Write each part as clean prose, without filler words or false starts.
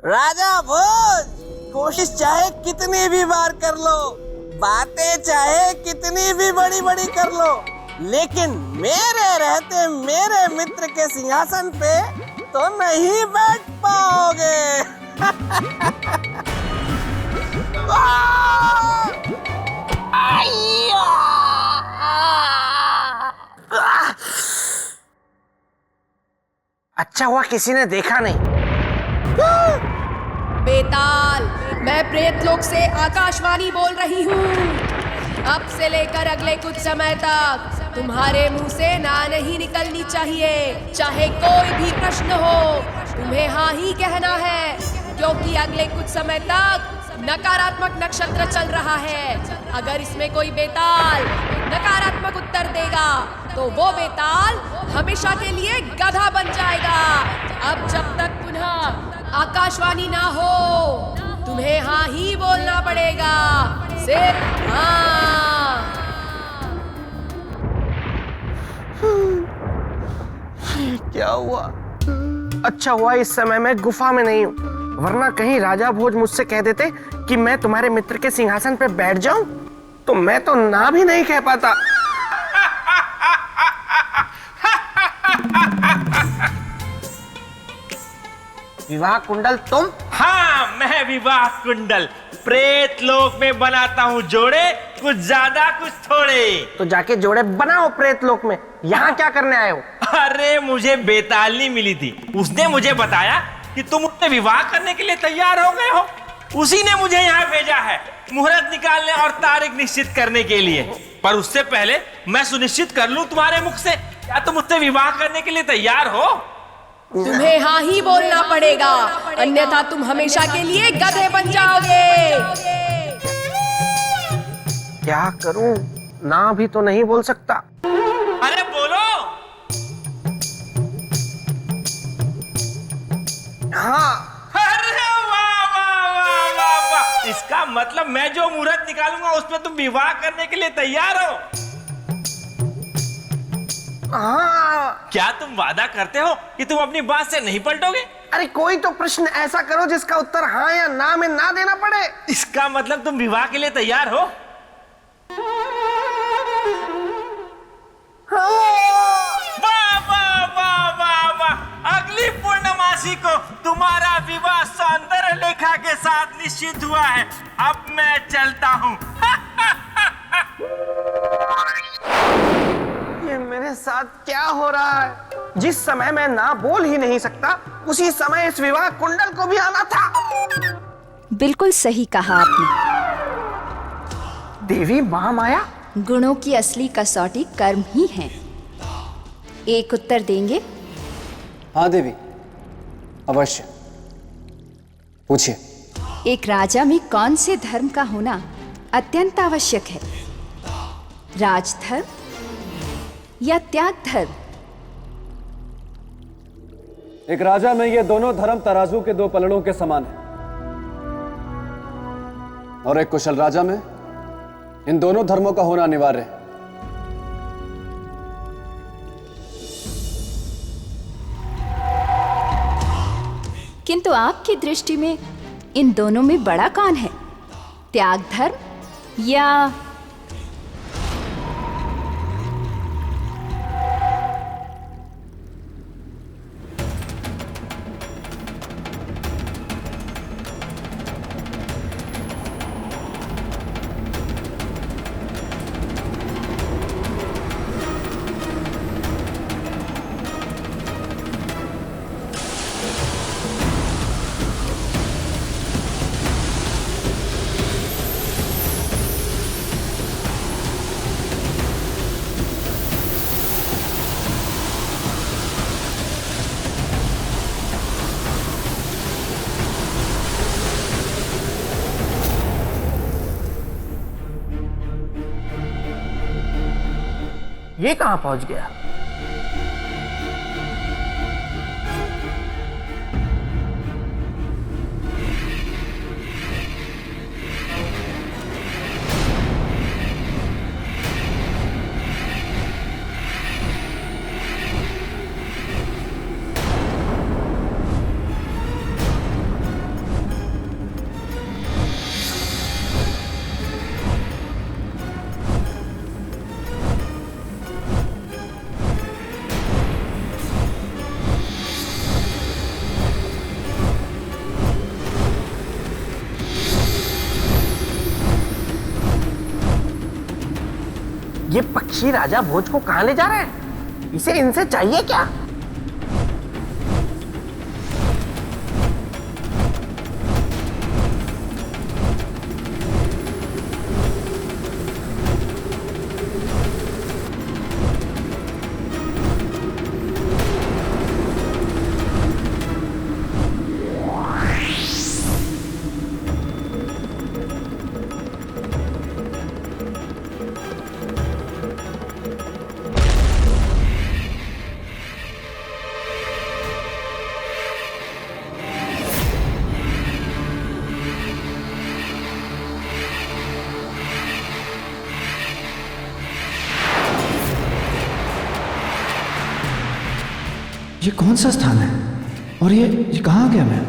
राजा भोज, कोशिश चाहे कितनी भी बार कर लो, बातें चाहे कितनी भी बड़ी बड़ी कर लो, लेकिन मेरे रहते मेरे मित्र के सिंहासन पे तो नहीं बैठ पाओगे। अच्छा हुआ किसी ने देखा नहीं। बेताल, मैं प्रेतलोक से आकाशवाणी बोल रही हूँ। अब से लेकर अगले कुछ समय तक तुम्हारे मुंह से ना नहीं निकलनी चाहिए, चाहे कोई भी प्रश्न हो, तुम्हें हाँ ही कहना है, क्योंकि अगले कुछ समय तक नकारात्मक नक्षत्र चल रहा है। अगर इसमें कोई बेताल नकारात्मक उत्तर देगा तो वो बेताल हमेशा के लिए गधा बन जाएगा। अब जब तक पुनः आकाशवाणी ना हो, तुम्हें हाँ ही बोलना पड़ेगा, सिर्फ हाँ। क्या हुआ? अच्छा हुआ इस समय मैं गुफा में नहीं हूँ, वरना कहीं राजा भोज मुझसे कह देते कि मैं तुम्हारे मित्र के सिंहासन पे बैठ जाऊं, तो मैं तो ना भी नहीं कह पाता। विवाह कुंडल तुम? हाँ, मैं विवाह कुंडल प्रेत लोक में बनाता हूँ जोड़े, कुछ ज्यादा कुछ थोड़े। तो जाके जोड़े बनाओ प्रेत लोक में, यहाँ क्या करने आए हो? अरे मुझे बेतालनी मिली थी, उसने मुझे बताया कि तुम उससे विवाह करने के लिए तैयार हो गए हो। उसी ने मुझे यहाँ भेजा है मुहूर्त निकालने और तारीख निश्चित करने के लिए। पर उससे पहले मैं सुनिश्चित कर लूं तुम्हारे मुख से, क्या तुम उससे विवाह करने के लिए तैयार हो? तुम्हें हाँ ही बोलना पड़ेगा, अन्यथा तुम हमेशा के लिए गधे बन जाओगे। क्या करूं? ना भी तो नहीं बोल सकता। अरे बोलो। हाँ। अरे वाह वाह वाह वाह वाह, इसका मतलब मैं जो मुहूर्त निकालूंगा उसमें तुम विवाह करने के लिए तैयार हो? हाँ। क्या तुम वादा करते हो कि तुम अपनी बात से नहीं पलटोगे? अरे कोई तो प्रश्न ऐसा करो जिसका उत्तर हाँ या ना में ना देना पड़े। इसका मतलब तुम विवाह के लिए तैयार हो? वाह वाह वाह वाह वाह, अगली पूर्णमासी को तुम्हारा विवाह सौंदर्य लेखा के साथ निश्चित हुआ है। अब मैं चलता हूँ। ये मेरे साथ क्या हो रहा है? जिस समय मैं ना बोल ही नहीं सकता, उसी समय इस विवाह कुंडल को भी आना था। बिल्कुल सही कहा आपने। देवी महामाया, गुणों की असली कसौटी कर्म ही है। एक उत्तर देंगे? हाँ देवी, अवश्य, पूछिए। एक राजा में कौन से धर्म का होना अत्यंत आवश्यक है? राजधर्म या त्याग धर्म? एक राजा में ये दोनों धर्म तराजू के दो पलड़ों के समान है, और एक कुशल राजा में इन दोनों धर्मों का होना अनिवार्य है। किंतु आपकी दृष्टि में इन दोनों में बड़ा कौन है? त्याग धर्म या ये कहाँ पहुंच गया? ये पक्षी राजा भोज को कहाँ ले जा रहे हैं? इसे इनसे चाहिए क्या? ये कौन सा स्थान है और ये कहाँ आ गया मैं?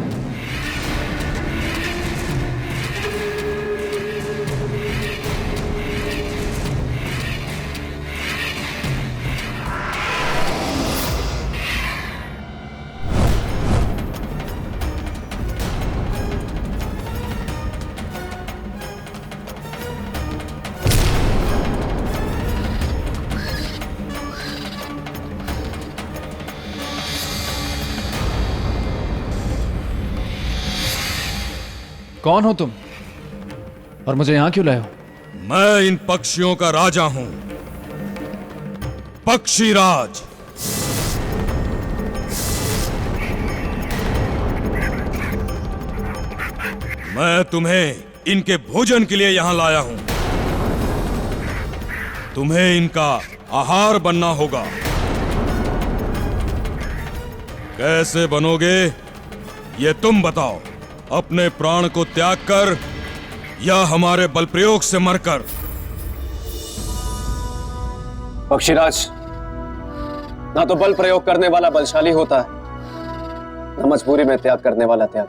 कौन हो तुम और मुझे यहां क्यों लाए हो? मैं इन पक्षियों का राजा हूं, पक्षीराज। मैं तुम्हें इनके भोजन के लिए यहां लाया हूं। तुम्हें इनका आहार बनना होगा। कैसे बनोगे ये तुम बताओ। अपने प्राण को त्याग कर या हमारे बल प्रयोग से मरकर। पक्षीराज, ना तो बल प्रयोग करने वाला बलशाली होता है, ना मजबूरी में त्याग करने वाला त्याग।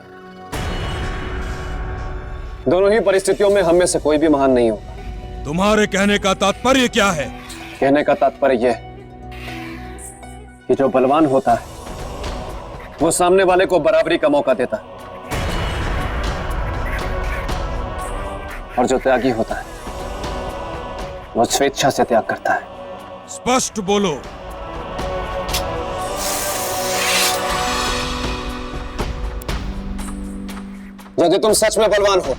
दोनों ही परिस्थितियों में हम में से कोई भी महान नहीं होगा। तुम्हारे कहने का तात्पर्य क्या है? कहने का तात्पर्य यह कि जो बलवान होता है वो सामने वाले को बराबरी का मौका देता है, और जो त्यागी होता है वो स्वेच्छा से त्याग करता है। स्पष्ट बोलो। यदि तुम सच में बलवान हो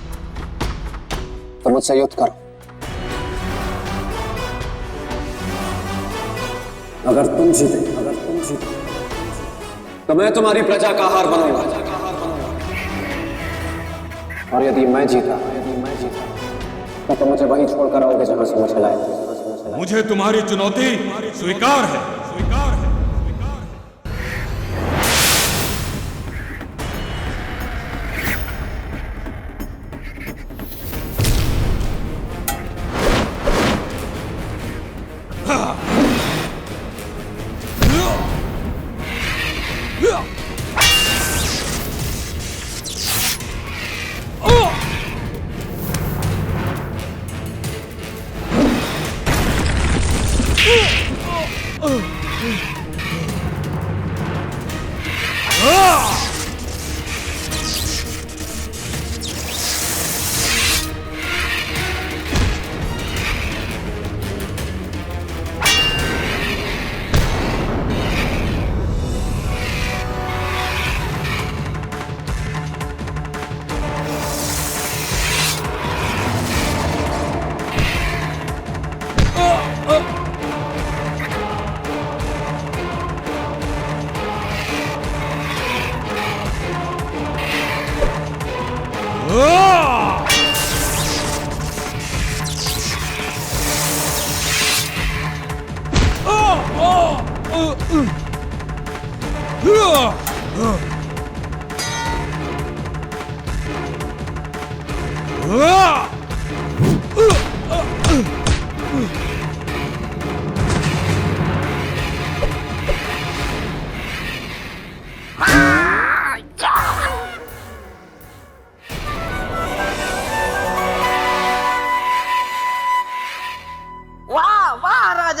तो मुझसे युद्ध करो। अगर तुम जीते तो मैं तुम्हारी प्रजा का आहार बनूंगा, और यदि मैं जीता तो मुझे वहीं छोड़कर आओगे जहां से मुझे लाए। मुझे तुम्हारी चुनौती स्वीकार है।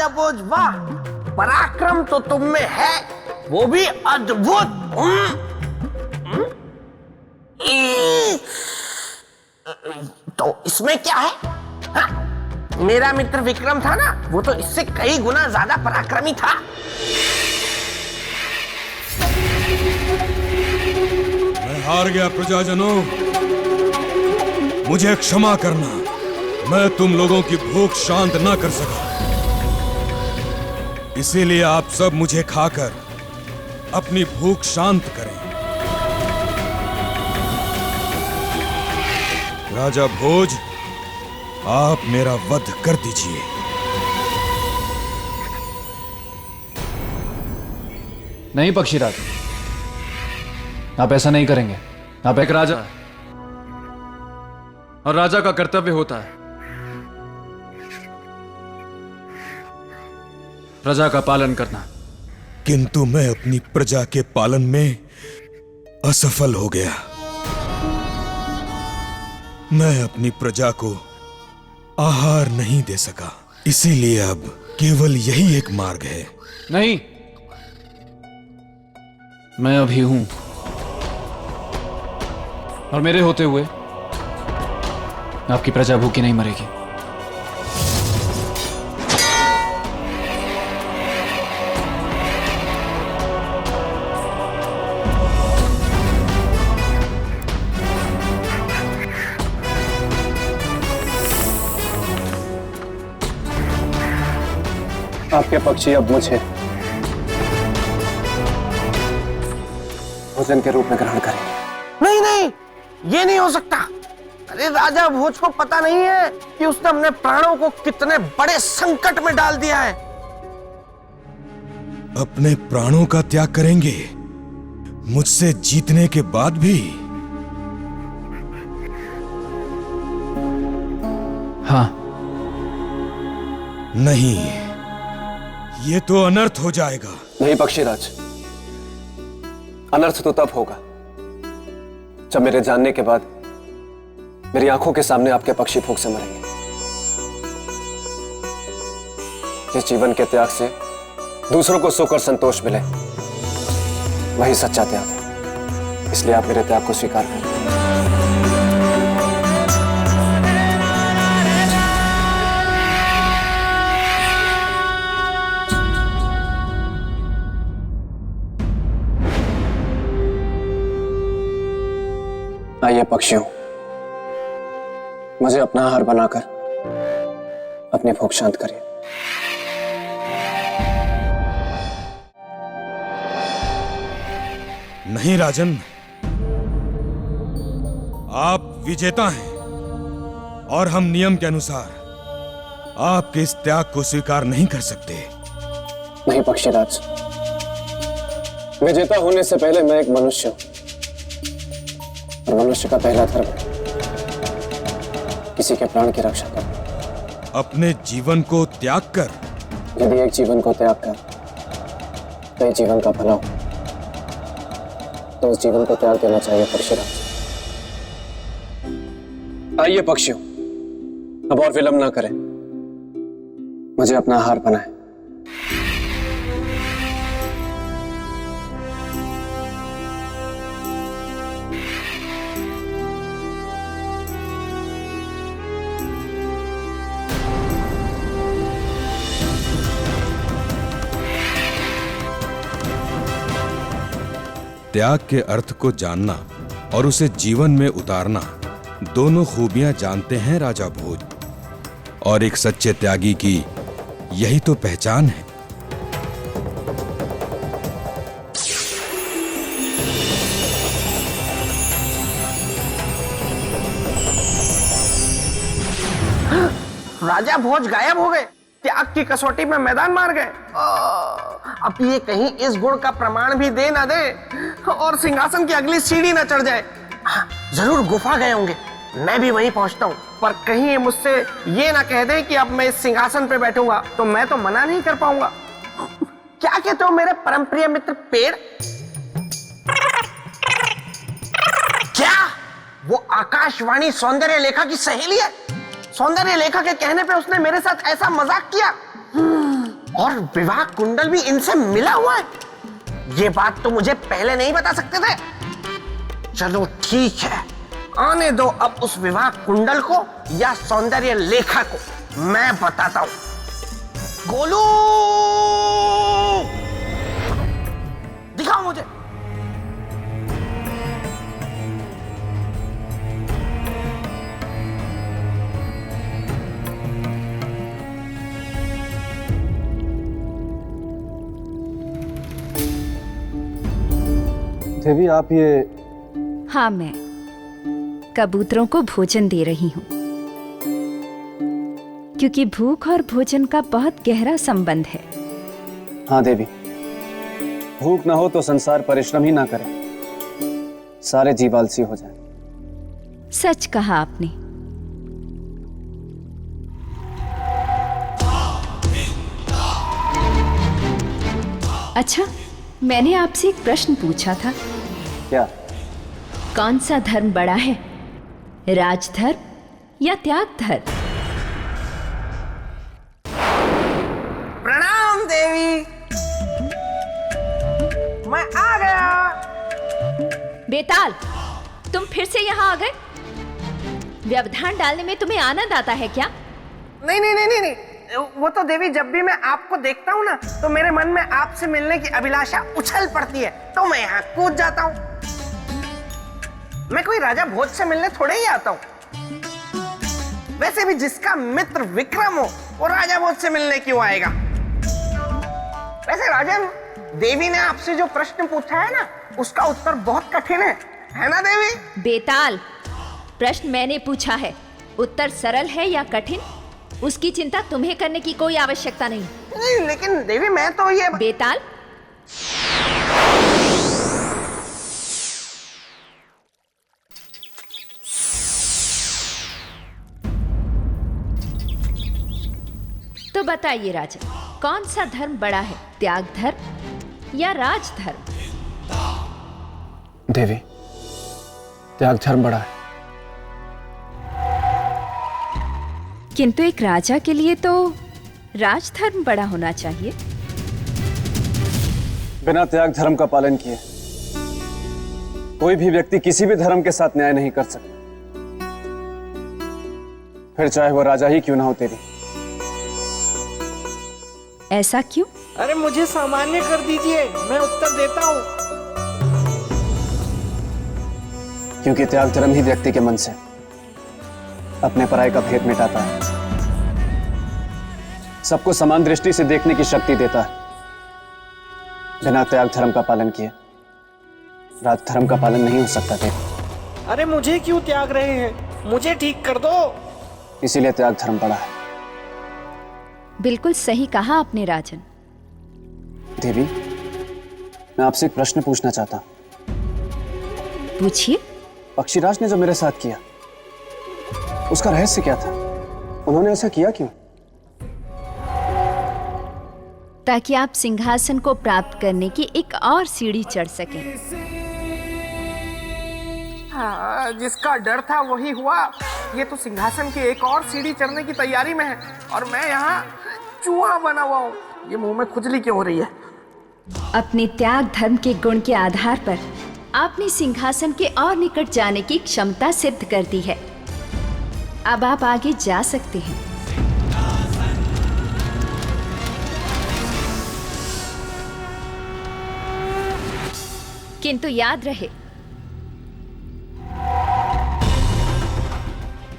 भोज, वाह! पराक्रम तो तुम में है, वो भी अद्भुत। तो इसमें क्या है? हाँ? मेरा मित्र विक्रम था ना, वो तो इससे कई गुना ज्यादा पराक्रमी था। मैं हार गया प्रजाजनों, मुझे क्षमा करना। मैं तुम लोगों की भूख शांत ना कर सका, इसीलिए आप सब मुझे खाकर अपनी भूख शांत करें। राजा भोज, आप मेरा वध कर दीजिए। नहीं पक्षीराज, आप ऐसा नहीं करेंगे। आप एक राजा हैं और राजा का कर्तव्य होता है प्रजा का पालन करना। किंतु मैं अपनी प्रजा के पालन में असफल हो गया। मैं अपनी प्रजा को आहार नहीं दे सका, इसीलिए अब केवल यही एक मार्ग है। नहीं, मैं अभी हूं और मेरे होते हुए आपकी प्रजा भूखी नहीं मरेगी। आपके पक्षी अब मुझे भोजन के रूप में ग्रहण करेंगे। नहीं नहीं, ये नहीं हो सकता। अरे राजा भोज को पता नहीं है कि उसने अपने प्राणों को कितने बड़े संकट में डाल दिया है। अपने प्राणों का त्याग करेंगे मुझसे जीतने के बाद भी? हाँ। नहीं, ये तो अनर्थ हो जाएगा। नहीं पक्षीराज, अनर्थ तो तब होगा जब मेरे जानने के बाद मेरी आंखों के सामने आपके पक्षी भूख से मरेंगे। जिस जीवन के त्याग से दूसरों को सुख और संतोष मिले, वही सच्चा त्याग है। इसलिए आप मेरे त्याग को स्वीकार करें। आइए पक्षियों, मुझे अपना आहार बनाकर अपनी भूख शांत करिए। नहीं राजन, आप विजेता हैं और हम नियम के अनुसार आपके इस त्याग को स्वीकार नहीं कर सकते। नहीं पक्षीराज, विजेता होने से पहले मैं एक मनुष्य हूं और मनुष्य का पहला धर्म है किसी के प्राण की रक्षा करना। अपने जीवन को त्याग कर? यदि एक जीवन को त्याग कर कई जीवन का भला हो, तो उस जीवन को त्याग देना चाहिए पक्षीराज। आइए पक्षियों, अब और विलंब ना करें, मुझे अपना आहार बनाएं। त्याग के अर्थ को जानना और उसे जीवन में उतारना दोनों खूबियां जानते हैं राजा भोज, और एक सच्चे त्यागी की यही तो पहचान है। राजा भोज गायब हो गए, त्याग की कसौटी में मैदान मार गए। अब ये कहीं इस गुण का प्रमाण भी दे ना दे और सिंहासन की अगली सीढ़ी ना चढ़ जाए। हाँ, जरूर गुफा गए होंगे, मैं भी वहीं पहुंचता हूँ। पर कहीं ये मुझसे ये ना कह दे कि अब मैं इस सिंहासन पे बैठूंगा, तो मैं तो मना नहीं कर पाऊंगा। क्या कहते हो मेरे परम प्रिय मित्र पेड़? क्या वो आकाशवाणी सौंदर्य लेखा की सहेली है? सौंदर्य लेखा के कहने पे उसने मेरे साथ ऐसा मजाक किया और विवाह कुंडल भी इनसे मिला हुआ है। ये बात तो मुझे पहले नहीं बता सकते थे। चलो ठीक है, आने दो अब उस विवाह कुंडल को या सौंदर्य लेखा को। मैं बताता हूं। गोलू, दिखाओ मुझे। देवी, आप ये हाँ, मैं कबूतरों को भोजन दे रही हूँ, क्योंकि भूख और भोजन का बहुत गहरा संबंध है। हाँ देवी, भूख ना हो तो संसार परिश्रम ही ना करे, सारे जीव आलसी हो जाएं। सच कहा आपने। अच्छा, मैंने आपसे एक प्रश्न पूछा था। क्या? कौन सा धर्म बड़ा है, राजधर्म या त्याग धर्म? प्रणाम देवी, मैं आ गया। बेताल, तुम फिर से यहाँ आ गए? व्यवधान डालने में तुम्हें आनंद आता है क्या? नहीं नहीं नहीं नहीं नहीं, वो तो देवी, जब भी मैं आपको देखता हूँ ना तो मेरे मन में आपसे मिलने की अभिलाषा उछल पड़ती है, तो मैं यहाँ कूद जाता हूँ। मैं कोई राजा भोज से मिलने थोड़े ही आता हूँ। वैसे भी जिसका मित्र विक्रम हो वो राजा भोज से मिलने क्यों आएगा? वैसे राजन, देवी ने आपसे जो प्रश्न पूछा है ना, उसका उत्तर बहुत कठिन है ना देवी? बेताल, प्रश्न मैंने पूछा है, उत्तर सरल है या कठिन, उसकी चिंता तुम्हें करने की कोई आवश्यकता नहीं। नहीं, लेकिन देवी मैं तो ये बेताल, तो बताइए राजन, कौन सा धर्म बड़ा है, त्याग धर्म या राजधर्म? देवी, त्याग धर्म बड़ा है। किंतु एक राजा के लिए तो राजधर्म बड़ा होना चाहिए। बिना त्याग धर्म का पालन किए कोई भी व्यक्ति किसी भी धर्म के साथ न्याय नहीं कर सकता, फिर चाहे वो राजा ही क्यों ना हो। देवी, ऐसा क्यों? अरे मुझे सामान्य कर दीजिए, मैं उत्तर देता हूँ। क्योंकि त्याग धर्म ही व्यक्ति के मन से अपने पराये का भेद मिटाता है, सबको समान दृष्टि से देखने की शक्ति देता है। बिना त्याग धर्म का पालन किए राजधर्म का पालन नहीं हो सकता। देवी, अरे मुझे क्यों त्याग रहे हैं, मुझे ठीक कर दो। इसीलिए त्याग धर्म बड़ा है। बिल्कुल सही कहा आपने राजन। देवी, मैं आपसे एक प्रश्न पूछना चाहता हूं। पूछिए। पक्षीराज ने जो मेरे साथ किया, उसका रहस्य क्या था? उन्होंने ऐसा किया क्यों? ताकि आप सिंहासन को प्राप्त करने की एक और सीढ़ी चढ़ सकें। हाँ, जिसका डर था वही हुआ। ये तो सिंहासन की एक और सीढ़ी चढ़ने की तैयारी में है और मैं यहाँ चूहा बना हुआ हूँ। ये मुंह में खुजली क्यों हो रही है? अपने त्याग धर्म के गुण के आधार पर आपने सिंहासन के और निकट जाने की क्षमता सिद्ध कर दी है। अब आप आगे जा सकते हैं। किंतु याद रहे,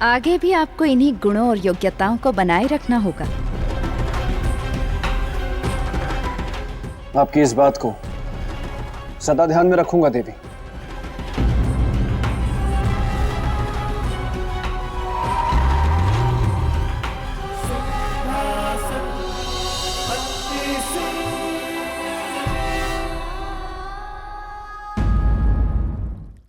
आगे भी आपको इन्हीं गुणों और योग्यताओं को बनाए रखना होगा। आपकी इस बात को सदा ध्यान में रखूंगा देवी।